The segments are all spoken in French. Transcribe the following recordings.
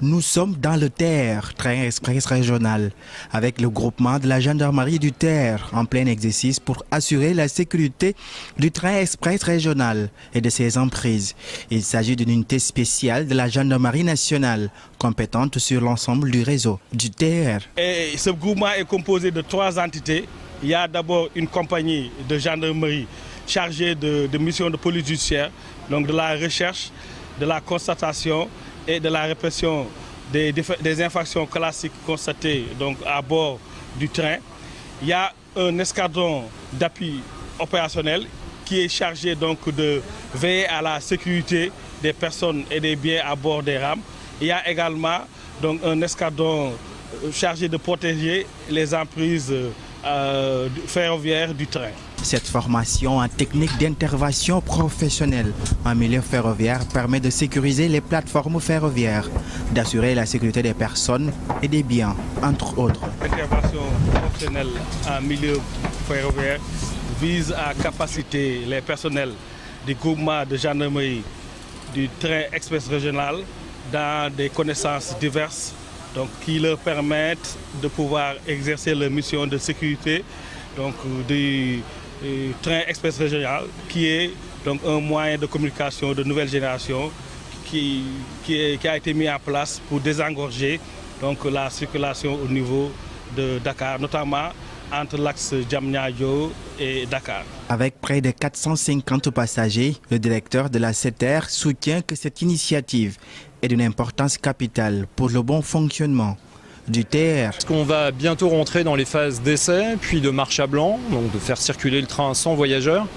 Nous sommes dans le TER, train express régional, avec le groupement de la gendarmerie du TER en plein exercice pour assurer la sécurité du train express régional et de ses emprises. Il s'agit d'une unité spéciale de la gendarmerie nationale, compétente sur l'ensemble du réseau du TER. Et ce groupement est composé de 3 entités. Il y a d'abord une compagnie de gendarmerie chargée de missions de police judiciaire, donc de la recherche, de la constatation et de la répression des infractions classiques constatées donc, à bord du train. Il y a un escadron d'appui opérationnel qui est chargé donc, de veiller à la sécurité des personnes et des biens à bord des rames. Il y a également donc, un escadron chargé de protéger les emprises ferroviaires du train. Cette formation en technique d'intervention professionnelle en milieu ferroviaire permet de sécuriser les plateformes ferroviaires, d'assurer la sécurité des personnes et des biens, entre autres. L'intervention professionnelle en milieu ferroviaire vise à capaciter les personnels du groupement de gendarmerie du train express régional dans des connaissances diverses donc, qui leur permettent de pouvoir exercer leur mission de sécurité donc, du train express régional qui est donc, un moyen de communication de nouvelle génération qui a été mis en place pour désengorger donc, la circulation au niveau de Dakar, notamment entre l'axe Diamniadio et Dakar. Avec près de 450 passagers, le directeur de la SETER soutient que cette initiative est d'une importance capitale pour le bon fonctionnement du TER. Parce qu'on va bientôt rentrer dans les phases d'essai, puis de marche à blanc, donc de faire circuler le train sans voyageurs,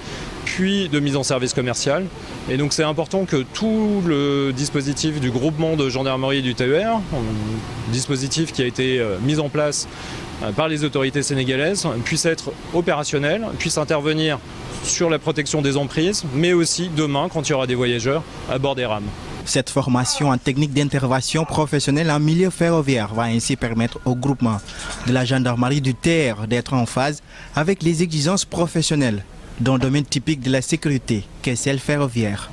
puis de mise en service commercial. Et donc c'est important que tout le dispositif du groupement de gendarmerie du TER, un dispositif qui a été mis en place par les autorités sénégalaises, puisse être opérationnel, puisse intervenir sur la protection des emprises, mais aussi demain quand il y aura des voyageurs à bord des rames. Cette formation en technique d'intervention professionnelle en milieu ferroviaire va ainsi permettre au groupement de la gendarmerie du TER d'être en phase avec les exigences professionnelles dans le domaine typique de la sécurité qu'est celle ferroviaire.